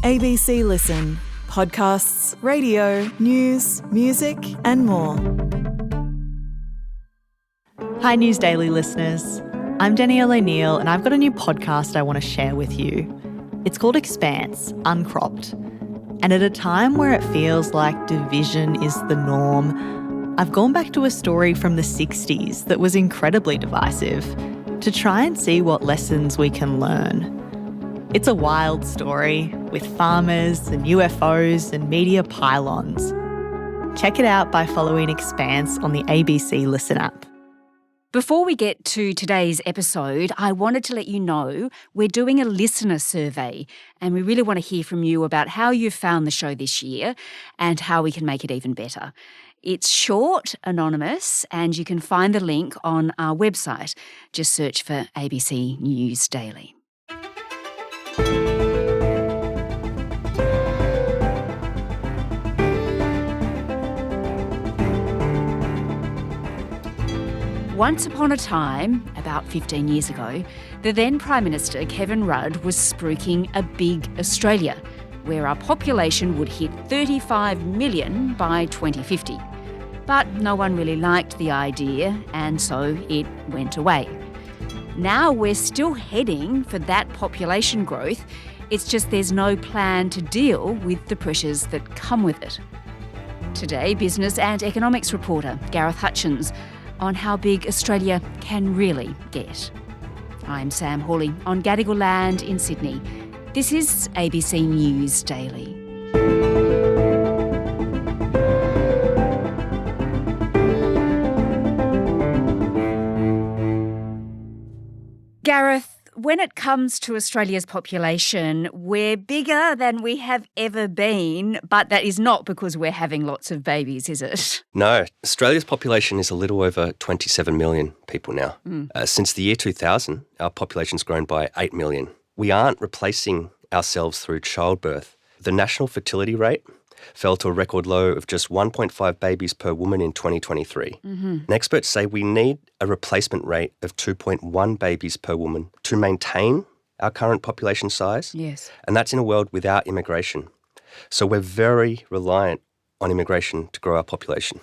ABC Listen. Podcasts, radio, news, music and more. Hi News Daily listeners. I'm Danielle O'Neill and I've got a new podcast I want to share with you. It's called Expanse, Uncropped. And at a time where it feels like division is the norm, I've gone back to a story from the 60s that was incredibly divisive to try and see what lessons we can learn. It's a wild story with farmers and UFOs and media pylons. Check it out by following Expanse on the ABC Listen app. Before we get to today's episode, I wanted to let you know we're doing a listener survey and we really want to hear from you about how you found the show this year and how we can make it even better. It's short, anonymous, and you can find the link on our website. Just search for ABC News Daily. Once upon a time, about 15 years ago, the then Prime Minister Kevin Rudd was spruiking a big Australia, where our population would hit 35 million by 2050. But no one really liked the idea, and so it went away. Now we're still heading for that population growth. It's just there's no plan to deal with the pressures that come with it. Today, business and economics reporter Gareth Hutchens on how big Australia can really get. I'm Sam Hawley on Gadigal land in Sydney. This is ABC News Daily. Gareth, when it comes to Australia's population, we're bigger than we have ever been, but that is not because we're having lots of babies, is it? No, Australia's population is a little over 27 million people now. Since the year 2000, our population's grown by 8 million. We aren't replacing ourselves through childbirth. The national fertility rate fell to a record low of just 1.5 babies per woman in 2023. And experts say we need a replacement rate of 2.1 babies per woman to maintain our current population size. Yes. And that's in a world without immigration. So we're very reliant on immigration to grow our population.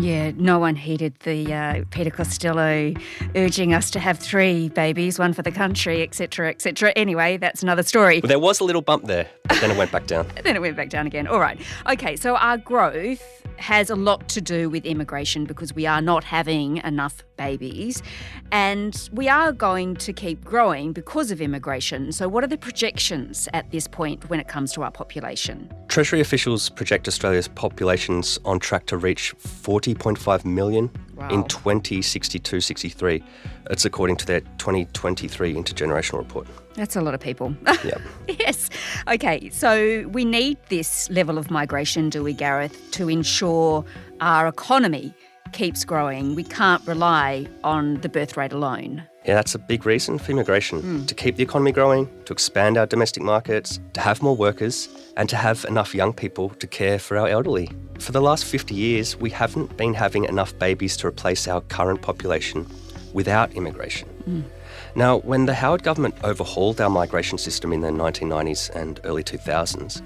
Yeah, no one heeded the Peter Costello urging us to have 3 babies, one for the country, etc., etc. Anyway, that's another story. But there was a little bump there, but then it went back down. Then it went back down again. All right. Okay, so our growth has a lot to do with immigration because we are not having enough babies and we are going to keep growing because of immigration. So what are the projections at this point when it comes to our population? Treasury officials project Australia's population's on track to reach 40.5 million in 2062-63. It's according to their 2023 intergenerational report. That's a lot of people. Yeah. Yes. Okay, so we need this level of migration, do we, Gareth, to ensure our economy keeps growing. We can't rely on the birth rate alone. Yeah, that's a big reason for immigration, to keep the economy growing, to expand our domestic markets, to have more workers, and to have enough young people to care for our elderly. For the last 50 years, we haven't been having enough babies to replace our current population without immigration. Now, when the Howard government overhauled our migration system in the 1990s and early 2000s,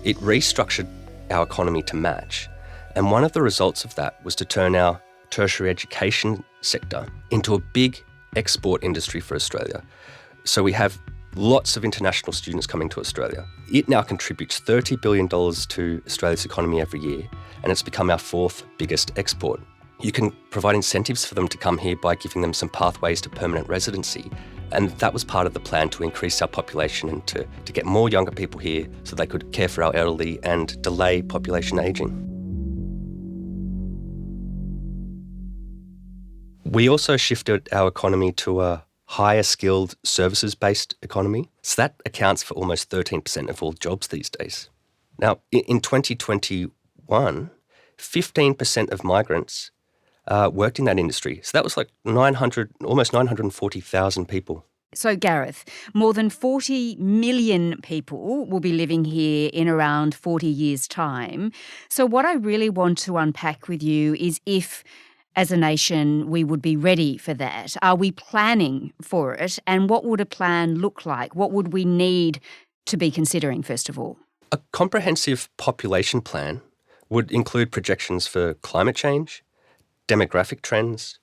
it restructured our economy to match. And one of the results of that was to turn our tertiary education sector into a big export industry for Australia. So we have lots of international students coming to Australia. It now contributes $30 billion to Australia's economy every year, and it's become our 4th biggest export. You can provide incentives for them to come here by giving them some pathways to permanent residency. And that was part of the plan to increase our population and to get more younger people here so they could care for our elderly and delay population ageing. We also shifted our economy to a higher skilled services-based economy. So that accounts for almost 13% of all jobs these days. Now, in 2021, 15% of migrants worked in that industry. So that was like almost 940,000 people. So, Gareth, more than 40 million people will be living here in around 40 years' time. So what I really want to unpack with you is if as a nation we would be ready for that? Are we planning for it? And what would a plan look like? What would we need to be considering, first of all? A comprehensive population plan would include projections for climate change, demographic trends,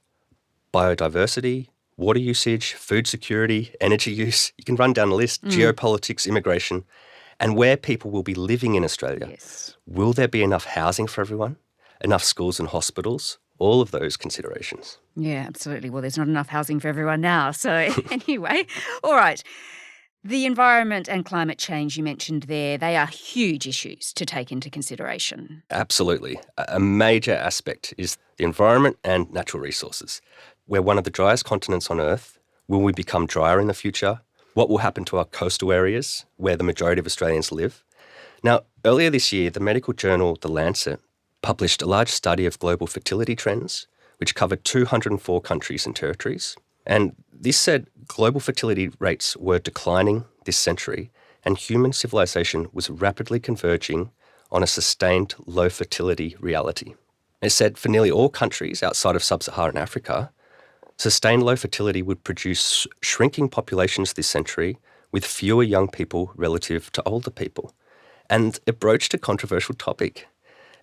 biodiversity, water usage, food security, energy use. You can run down the list, geopolitics, immigration, and where people will be living in Australia. Yes. Will there be enough housing for everyone? Enough schools and hospitals? All of those considerations. Yeah, absolutely. Well, there's not enough housing for everyone now. So anyway, all right. The environment and climate change you mentioned there, they are huge issues to take into consideration. Absolutely. A major aspect is the environment and natural resources. We're one of the driest continents on Earth. Will we become drier in the future? What will happen to our coastal areas where the majority of Australians live? Now, earlier this year, the medical journal The Lancet published a large study of global fertility trends, which covered 204 countries and territories. And this said global fertility rates were declining this century and human civilization was rapidly converging on a sustained low fertility reality. It said for nearly all countries outside of sub-Saharan Africa, sustained low fertility would produce shrinking populations this century with fewer young people relative to older people. And it broached a controversial topic.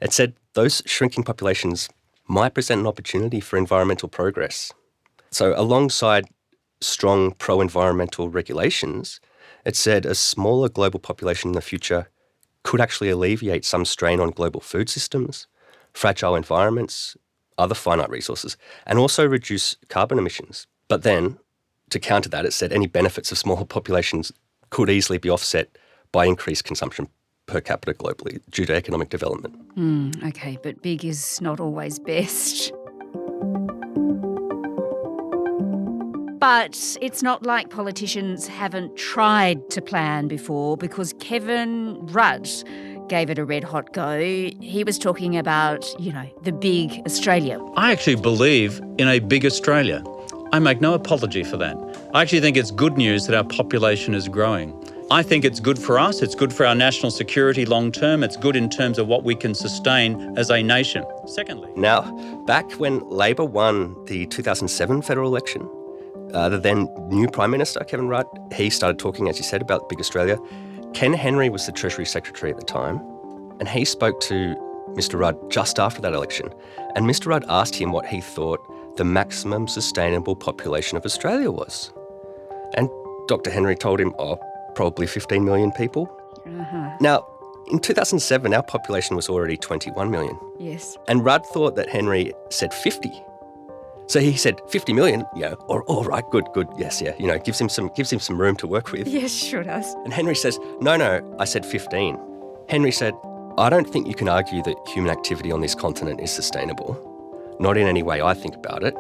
It said those shrinking populations might present an opportunity for environmental progress. So alongside strong pro-environmental regulations, it said a smaller global population in the future could actually alleviate some strain on global food systems, fragile environments, other finite resources, and also reduce carbon emissions. But then, to counter that, it said any benefits of smaller populations could easily be offset by increased consumption per capita globally due to economic development. Okay, but big is not always best. But it's not like politicians haven't tried to plan before, because Kevin Rudd gave it a red-hot go. He was talking about, the big Australia. I actually believe in a big Australia. I make no apology for that. I actually think it's good news that our population is growing. I think it's good for us, it's good for our national security long term, it's good in terms of what we can sustain as a nation. Secondly... Now, back when Labor won the 2007 federal election, the then new Prime Minister, Kevin Rudd, he started talking, as you said, about Big Australia. Ken Henry was the Treasury Secretary at the time, and he spoke to Mr Rudd just after that election. And Mr Rudd asked him what he thought the maximum sustainable population of Australia was. And Dr Henry told him, probably 15 million people. Now, in 2007, our population was already 21 million. Yes. And Rudd thought that Henry said 50. So he said 50 million, all right, good, yes, gives him some room to work with. Yes, sure does. And Henry says, no, I said 15. Henry said, I don't think you can argue that human activity on this continent is sustainable. Not in any way I think about it.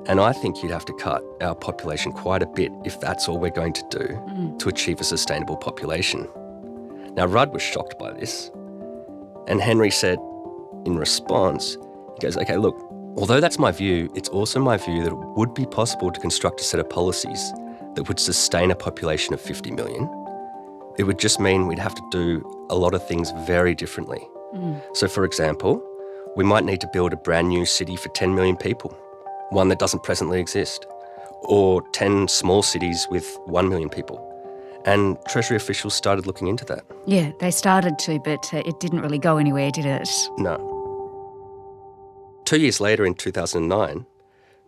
And I think you'd have to cut our population quite a bit if that's all we're going to do to achieve a sustainable population. Now, Rudd was shocked by this. And Henry said, in response, he goes, okay, look, although that's my view, it's also my view that it would be possible to construct a set of policies that would sustain a population of 50 million. It would just mean we'd have to do a lot of things very differently. So, for example, we might need to build a brand new city for 10 million people, one that doesn't presently exist, or 10 small cities with 1 million people. And Treasury officials started looking into that. Yeah, they started to, but it didn't really go anywhere, did it? No. 2 years later, in 2009,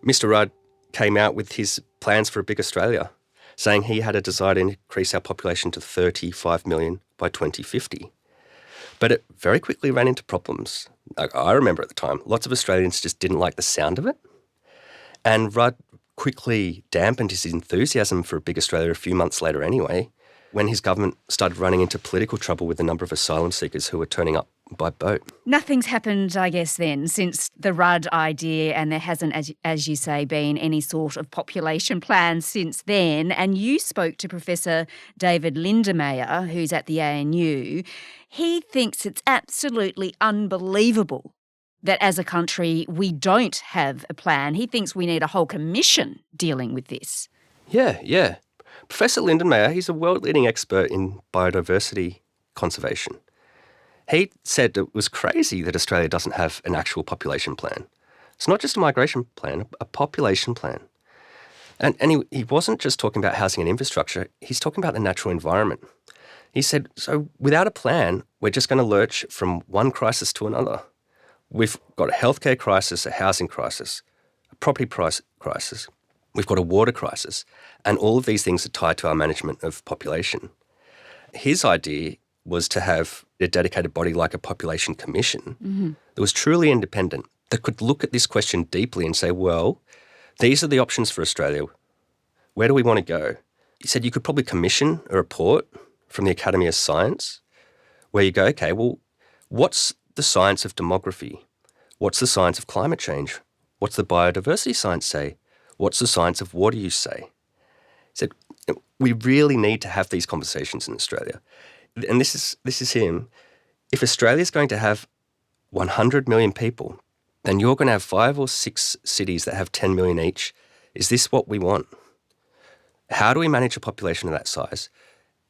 Mr Rudd came out with his plans for a big Australia, saying he had a desire to increase our population to 35 million by 2050. But it very quickly ran into problems. I remember at the time, lots of Australians just didn't like the sound of it. And Rudd quickly dampened his enthusiasm for a big Australia a few months later anyway, when his government started running into political trouble with a number of asylum seekers who were turning up by boat. Nothing's happened, I guess, then, since the Rudd idea, and there hasn't, as you say, been any sort of population plan since then. And you spoke to Professor David Lindemeyer, who's at the ANU. He thinks it's absolutely unbelievable that as a country we don't have a plan. He thinks we need a whole commission dealing with this. Yeah. Professor Lindemeyer, he's a world-leading expert in biodiversity conservation. He said it was crazy that Australia doesn't have an actual population plan. It's not just a migration plan, a population plan. And he wasn't just talking about housing and infrastructure, he's talking about the natural environment. He said, so without a plan, we're just going to lurch from one crisis to another. We've got a healthcare crisis, a housing crisis, a property price crisis. We've got a water crisis. And all of these things are tied to our management of population. His idea was to have a dedicated body like a population commission that was truly independent, that could look at this question deeply and say, well, these are the options for Australia. Where do we want to go? He said you could probably commission a report from the Academy of Science where you go, okay, well, what's the science of demography? What's the science of climate change? What's the biodiversity science say? What's the science of water use say? He said, we really need to have these conversations in Australia. And this is him. If Australia's going to have 100 million people, then you're going to have 5 or 6 cities that have 10 million each. Is this what we want? How do we manage a population of that size?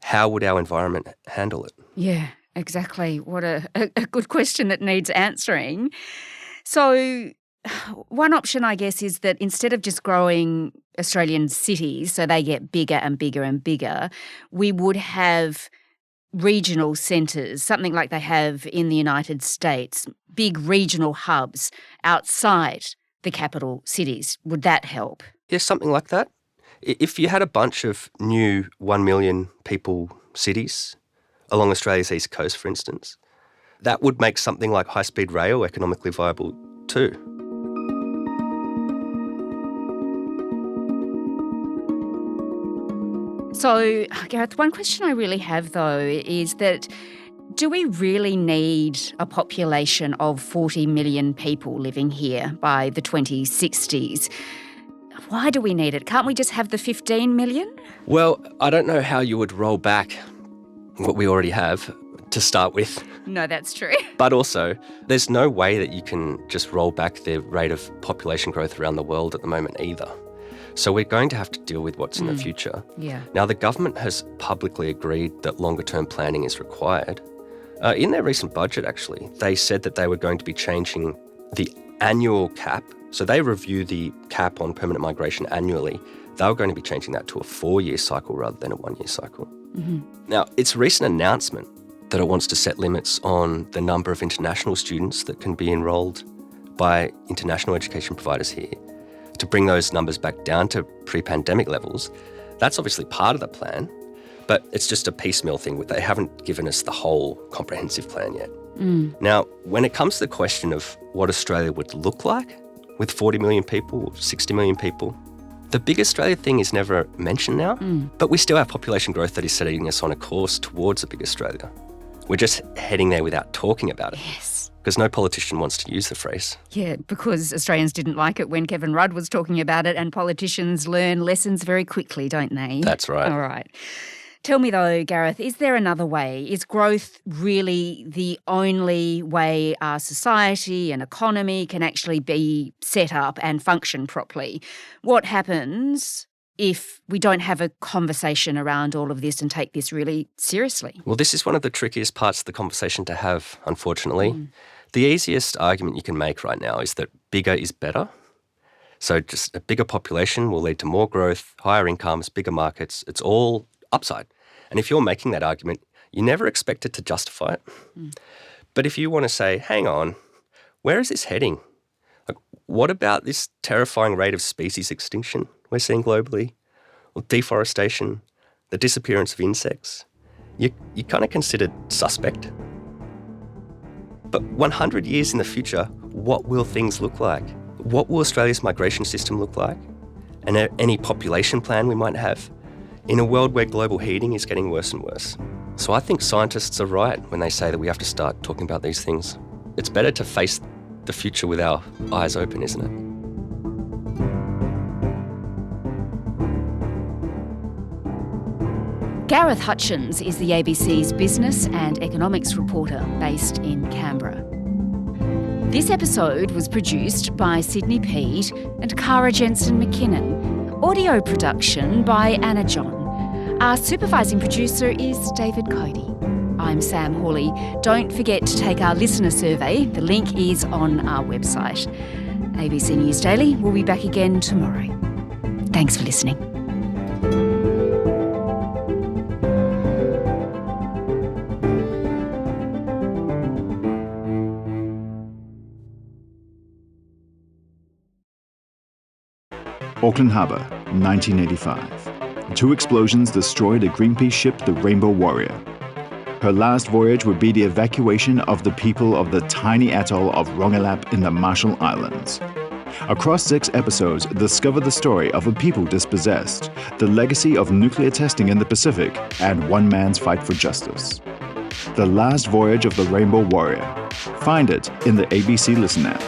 How would our environment handle it? Yeah, exactly. What a good question that needs answering. So one option, I guess, is that instead of just growing Australian cities so they get bigger and bigger and bigger, we would have regional centres, something like they have in the United States, big regional hubs outside the capital cities. Would that help? Yeah, something like that. If you had a bunch of new 1 million people cities along Australia's east coast, for instance, that would make something like high-speed rail economically viable too. So, Gareth, one question I really have, though, is that do we really need a population of 40 million people living here by the 2060s? Why do we need it? Can't we just have the 15 million? Well, I don't know how you would roll back what we already have to start with. No, that's true. But also, there's no way that you can just roll back the rate of population growth around the world at the moment either. So we're going to have to deal with what's in the future. Yeah. Now, the government has publicly agreed that longer-term planning is required. In their recent budget, actually, they said that they were going to be changing the annual cap. So they review the cap on permanent migration annually. They were going to be changing that to a 4-year cycle rather than a 1-year cycle. Mm-hmm. Now, its recent announcement that it wants to set limits on the number of international students that can be enrolled by international education providers here, to bring those numbers back down to pre-pandemic levels, that's obviously part of the plan, but it's just a piecemeal thing. They haven't given us the whole comprehensive plan yet. Now, when it comes to the question of what Australia would look like with 40 million people or 60 million people, the big Australia thing is never mentioned now, but we still have population growth that is setting us on a course towards a big Australia. We're just heading there without talking about it. Yes. Because no politician wants to use the phrase. Yeah, because Australians didn't like it when Kevin Rudd was talking about it, and politicians learn lessons very quickly, don't they? That's right. All right. Tell me though, Gareth, is there another way? Is growth really the only way our society and economy can actually be set up and function properly? What happens if we don't have a conversation around all of this and take this really seriously? Well, this is one of the trickiest parts of the conversation to have, unfortunately. The easiest argument you can make right now is that bigger is better. So just a bigger population will lead to more growth, higher incomes, bigger markets. It's all upside. And if you're making that argument, you never expect it to justify it. But if you want to say, hang on, where is this heading? Like, what about this terrifying rate of species extinction we're seeing globally? Or deforestation, the disappearance of insects? You're kind of considered suspect. But 100 years in the future, what will things look like? What will Australia's migration system look like? And any population plan we might have? In a world where global heating is getting worse and worse. So I think scientists are right when they say that we have to start talking about these things. It's better to face the future with our eyes open, isn't it? Gareth Hutchens is the ABC's business and economics reporter based in Canberra. This episode was produced by Sydney Peed and Cara Jensen-McKinnon. Audio production by Anna John. Our supervising producer is David Cody. I'm Sam Hawley. Don't forget to take our listener survey. The link is on our website. ABC News Daily will be back again tomorrow. Thanks for listening. Auckland Harbour, 1985. 2 explosions destroyed a Greenpeace ship, the Rainbow Warrior. Her last voyage would be the evacuation of the people of the tiny atoll of Rongelap in the Marshall Islands. Across 6 episodes, discover the story of a people dispossessed, the legacy of nuclear testing in the Pacific, and one man's fight for justice. The Last Voyage of the Rainbow Warrior. Find it in the ABC Listen app.